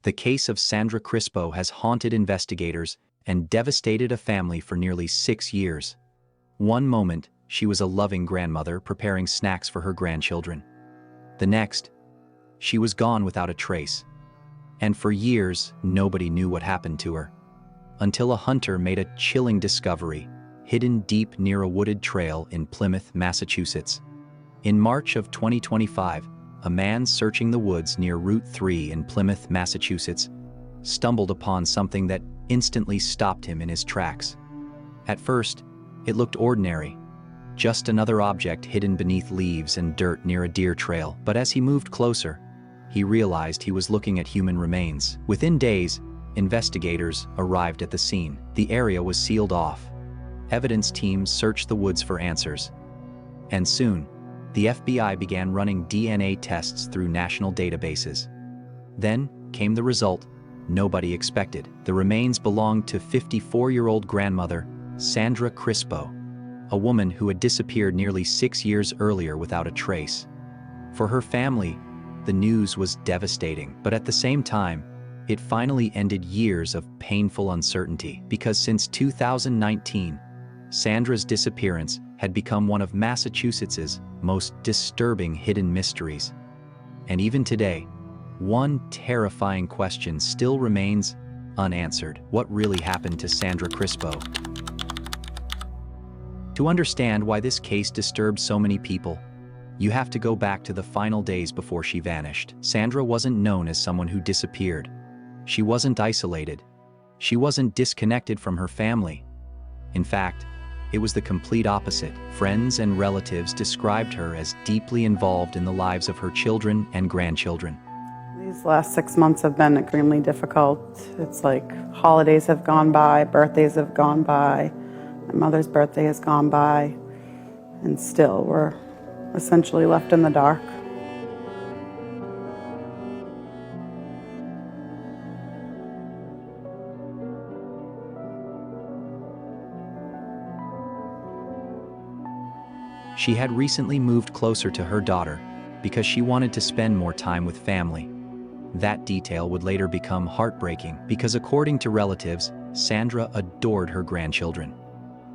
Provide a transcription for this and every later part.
The case of Sandra Crispo has haunted investigators and devastated a family for nearly 6 years. One moment, she was a loving grandmother preparing snacks for her grandchildren. The next, she was gone without a trace. And for years, nobody knew what happened to her. Until a hunter made a chilling discovery, hidden deep near a wooded trail in Plymouth, Massachusetts. In March of 2025, a man searching the woods near Route 3 in Plymouth, Massachusetts, stumbled upon something that instantly stopped him in his tracks. At first, it looked ordinary, just another object hidden beneath leaves and dirt near a deer trail. But as he moved closer, he realized he was looking at human remains. Within days, investigators arrived at the scene. The area was sealed off. Evidence teams searched the woods for answers. And soon, the FBI began running DNA tests through national databases. Then came the result nobody expected. The remains belonged to 54-year-old grandmother Sandra Crispo, a woman who had disappeared nearly 6 years earlier without a trace. For her family, the news was devastating, but at the same time, it finally ended years of painful uncertainty, because since 2019, Sandra's disappearance had become one of Massachusetts's most disturbing hidden mysteries. And even today, one terrifying question still remains unanswered. What really happened to Sandra Crispo? To understand why this case disturbed so many people, you have to go back to the final days before she vanished. Sandra wasn't known as someone who disappeared. She wasn't isolated. She wasn't disconnected from her family. In fact, it was the complete opposite. Friends and relatives described her as deeply involved in the lives of her children and grandchildren. These last 6 months have been extremely difficult. It's like holidays have gone by, birthdays have gone by, my mother's birthday has gone by, and still we're essentially left in the dark. She had recently moved closer to her daughter because she wanted to spend more time with family. That detail would later become heartbreaking because, according to relatives, Sandra adored her grandchildren.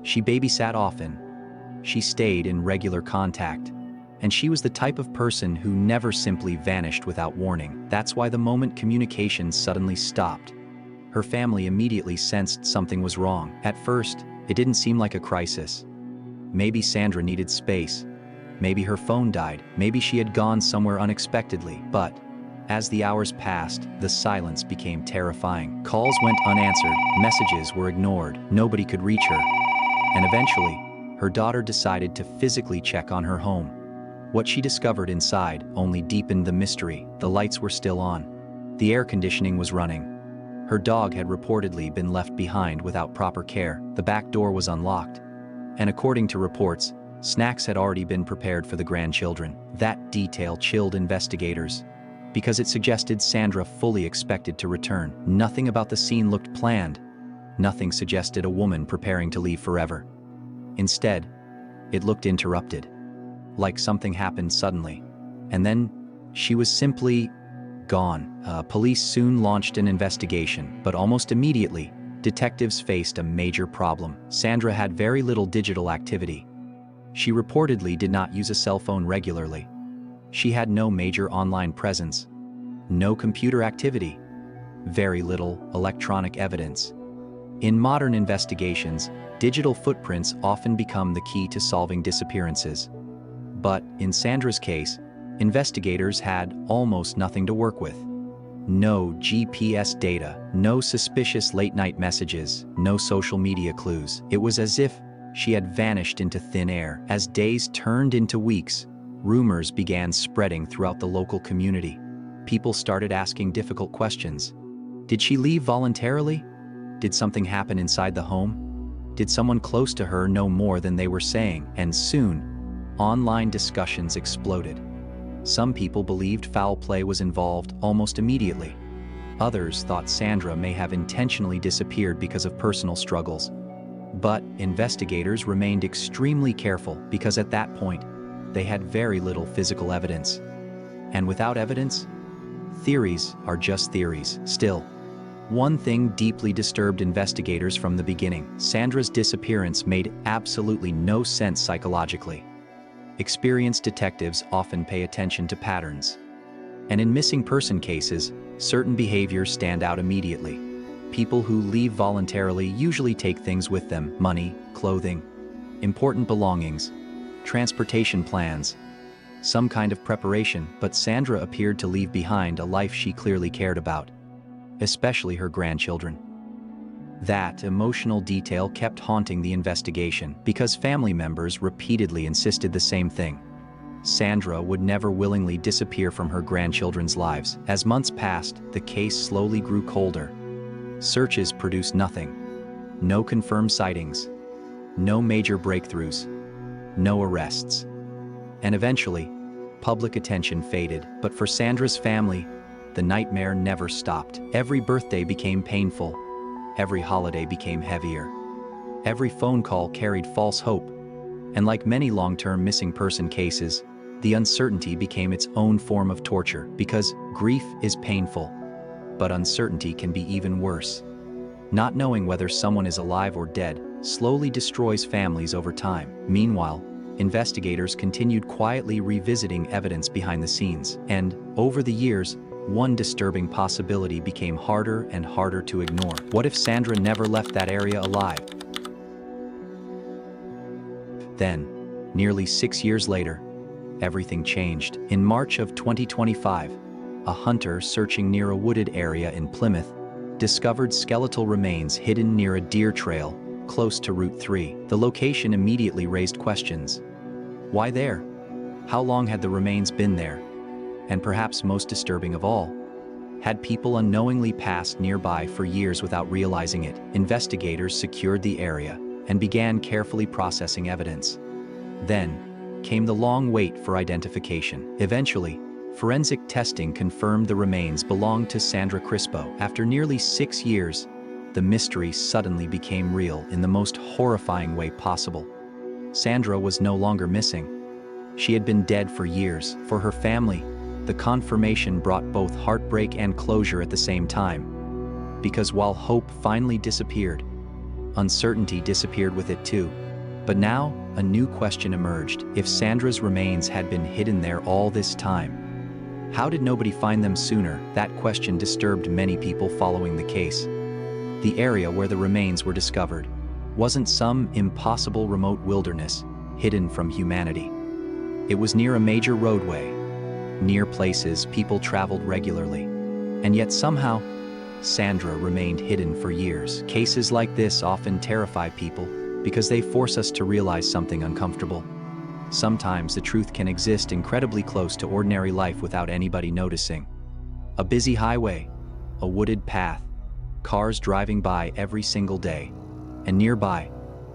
She babysat often, she stayed in regular contact, and she was the type of person who never simply vanished without warning. That's why the moment communication suddenly stopped, her family immediately sensed something was wrong. At first, it didn't seem like a crisis. Maybe Sandra needed space. Maybe her phone died. Maybe she had gone somewhere unexpectedly. But as the hours passed, the silence became terrifying. Calls went unanswered. Messages were ignored. Nobody could reach her. And eventually, her daughter decided to physically check on her home. What she discovered inside only deepened the mystery. The lights were still on. The air conditioning was running. Her dog had reportedly been left behind without proper care. The back door was unlocked. And according to reports, snacks had already been prepared for the grandchildren. That detail chilled investigators, because it suggested Sandra fully expected to return. Nothing about the scene looked planned. Nothing suggested a woman preparing to leave forever. Instead, it looked interrupted, like something happened suddenly. And then, she was simply gone. Police soon launched an investigation, but almost immediately, detectives faced a major problem. Sandra had very little digital activity. She reportedly did not use a cell phone regularly. She had no major online presence, no computer activity, very little electronic evidence. In modern investigations, digital footprints often become the key to solving disappearances. But in Sandra's case, investigators had almost nothing to work with. No GPS data, no suspicious late-night messages, no social media clues. It was as if she had vanished into thin air. As days turned into weeks, rumors began spreading throughout the local community. People started asking difficult questions. Did she leave voluntarily? Did something happen inside the home? Did someone close to her know more than they were saying? And soon, online discussions exploded. Some people believed foul play was involved almost immediately. Others thought Sandra may have intentionally disappeared because of personal struggles. But investigators remained extremely careful because at that point, they had very little physical evidence. And without evidence, theories are just theories. Still, one thing deeply disturbed investigators from the beginning. Sandra's disappearance made absolutely no sense psychologically. Experienced detectives often pay attention to patterns. And in missing person cases, certain behaviors stand out immediately. People who leave voluntarily usually take things with them: money, clothing, important belongings, transportation plans, some kind of preparation. But Sandra appeared to leave behind a life she clearly cared about, especially her grandchildren. That emotional detail kept haunting the investigation because family members repeatedly insisted the same thing. Sandra would never willingly disappear from her grandchildren's lives. As months passed, the case slowly grew colder. Searches produced nothing. No confirmed sightings. No major breakthroughs. No arrests. And eventually, public attention faded. But for Sandra's family, the nightmare never stopped. Every birthday became painful. Every holiday became heavier. Every phone call carried false hope. And like many long-term missing person cases, the uncertainty became its own form of torture. Because grief is painful, but uncertainty can be even worse. Not knowing whether someone is alive or dead slowly destroys families over time. Meanwhile, investigators continued quietly revisiting evidence behind the scenes. And, over the years, one disturbing possibility became harder and harder to ignore. What if Sandra never left that area alive? Then, nearly 6 years later, everything changed. In March of 2025, a hunter searching near a wooded area in Plymouth discovered skeletal remains hidden near a deer trail close to Route 3. The location immediately raised questions. Why there? How long had the remains been there? And perhaps most disturbing of all, had people unknowingly passed nearby for years without realizing it? Investigators secured the area and began carefully processing evidence. Then came the long wait for identification. Eventually, forensic testing confirmed the remains belonged to Sandra Crispo. After nearly 6 years, the mystery suddenly became real in the most horrifying way possible. Sandra was no longer missing. She had been dead for years. For her family, the confirmation brought both heartbreak and closure at the same time. Because while hope finally disappeared, uncertainty disappeared with it too. But now, a new question emerged. If Sandra's remains had been hidden there all this time, how did nobody find them sooner? That question disturbed many people following the case. The area where the remains were discovered wasn't some impossible remote wilderness hidden from humanity. It was near a major roadway, near places people traveled regularly. And yet somehow, Sandra remained hidden for years. Cases like this often terrify people because they force us to realize something uncomfortable. Sometimes the truth can exist incredibly close to ordinary life without anybody noticing. A busy highway, a wooded path, cars driving by every single day, and nearby,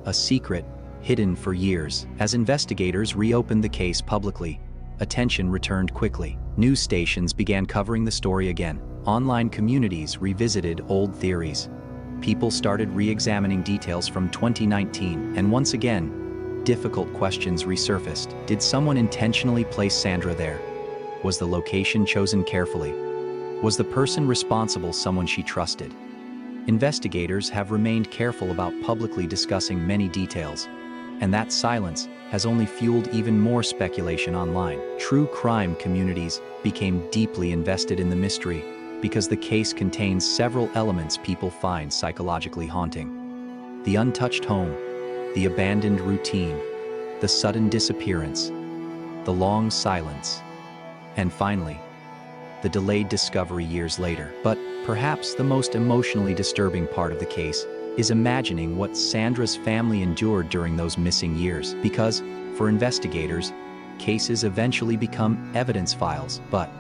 a secret hidden for years. As investigators reopened the case publicly, attention returned quickly. News stations began covering the story again. Online communities revisited old theories. People started re-examining details from 2019, and once again, difficult questions resurfaced. Did someone intentionally place Sandra there? Was the location chosen carefully? Was the person responsible someone she trusted? Investigators have remained careful about publicly discussing many details, and that silence has only fueled even more speculation online. True crime communities became deeply invested in the mystery because the case contains several elements people find psychologically haunting. The untouched home, the abandoned routine, the sudden disappearance, the long silence, and finally, the delayed discovery years later. But perhaps the most emotionally disturbing part of the case is imagining what Sandra's family endured during those missing years. Because, for investigators, cases eventually become evidence files, but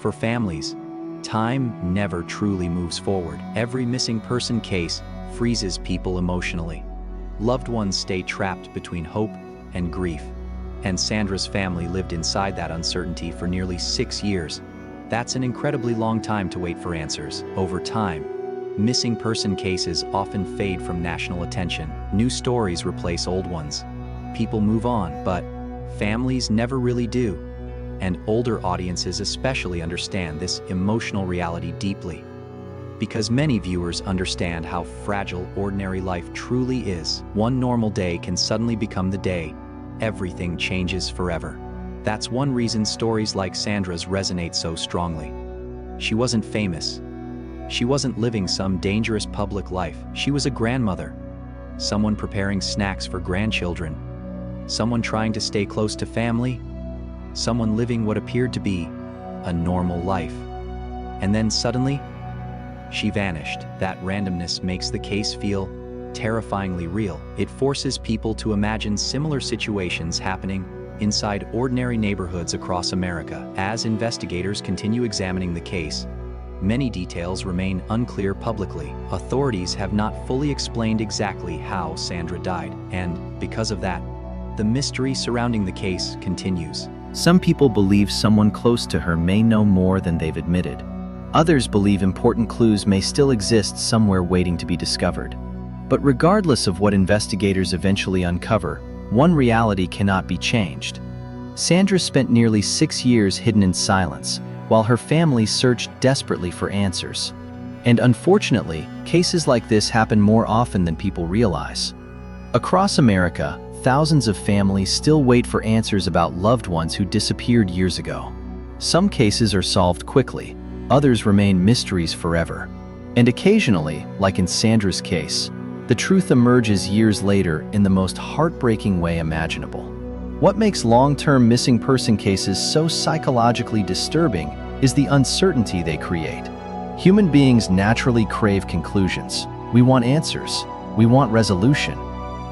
for families, time never truly moves forward. Every missing person case freezes people emotionally. Loved ones stay trapped between hope and grief, and Sandra's family lived inside that uncertainty for nearly 6 years. That's an incredibly long time to wait for answers. Over time, missing person cases often fade from national attention. New stories replace old ones. People move on, but families never really do. and older audiences especially understand this emotional reality deeply. Because many viewers understand how fragile ordinary life truly is. One normal day can suddenly become the day everything changes forever. That's one reason stories like Sandra's resonate so strongly. She wasn't famous. She wasn't living some dangerous public life. She was a grandmother, someone preparing snacks for grandchildren, someone trying to stay close to family, someone living what appeared to be a normal life. And then suddenly, she vanished. That randomness makes the case feel terrifyingly real. It forces people to imagine similar situations happening inside ordinary neighborhoods across America. As investigators continue examining the case, many details remain unclear publicly. Authorities have not fully explained exactly how Sandra died, and because of that, the mystery surrounding the case continues. Some people believe someone close to her may know more than they've admitted. Others believe important clues may still exist somewhere waiting to be discovered. But regardless of what investigators eventually uncover, one reality cannot be changed. Sandra spent nearly 6 years hidden in silence, while her family searched desperately for answers. And unfortunately, cases like this happen more often than people realize. Across America, thousands of families still wait for answers about loved ones who disappeared years ago. Some cases are solved quickly, others remain mysteries forever. And occasionally, like in Sandra's case, the truth emerges years later in the most heartbreaking way imaginable. What makes long-term missing person cases so psychologically disturbing is the uncertainty they create. Human beings naturally crave conclusions. We want answers. We want resolution.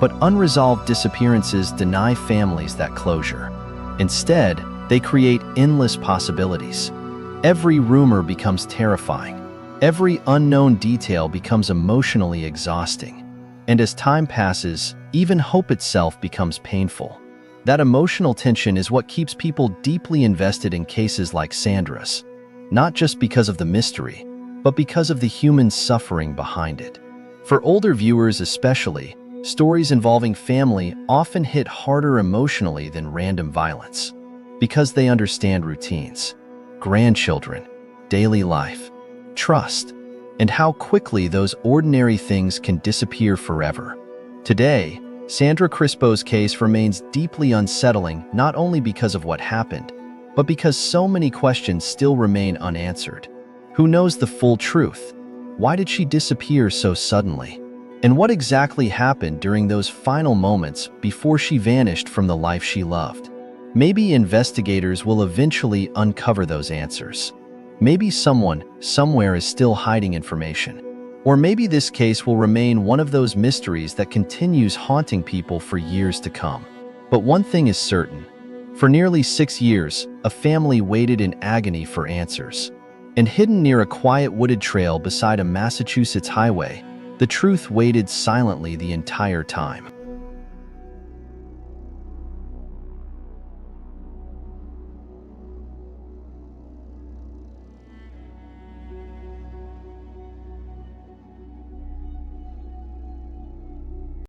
But unresolved disappearances deny families that closure. Instead, they create endless possibilities. Every rumor becomes terrifying. Every unknown detail becomes emotionally exhausting. And as time passes, even hope itself becomes painful. That emotional tension is what keeps people deeply invested in cases like Sandra's, not just because of the mystery, but because of the human suffering behind it. For older viewers especially, stories involving family often hit harder emotionally than random violence, because they understand routines, grandchildren, daily life, trust, and how quickly those ordinary things can disappear forever. Today, Sandra Crispo's case remains deeply unsettling not only because of what happened, but because so many questions still remain unanswered. Who knows the full truth? Why did she disappear so suddenly? And what exactly happened during those final moments before she vanished from the life she loved? Maybe investigators will eventually uncover those answers. Maybe someone, somewhere is still hiding information. Or maybe this case will remain one of those mysteries that continues haunting people for years to come. But one thing is certain. For nearly 6 years, a family waited in agony for answers. And hidden near a quiet wooded trail beside a Massachusetts highway, the truth waited silently the entire time.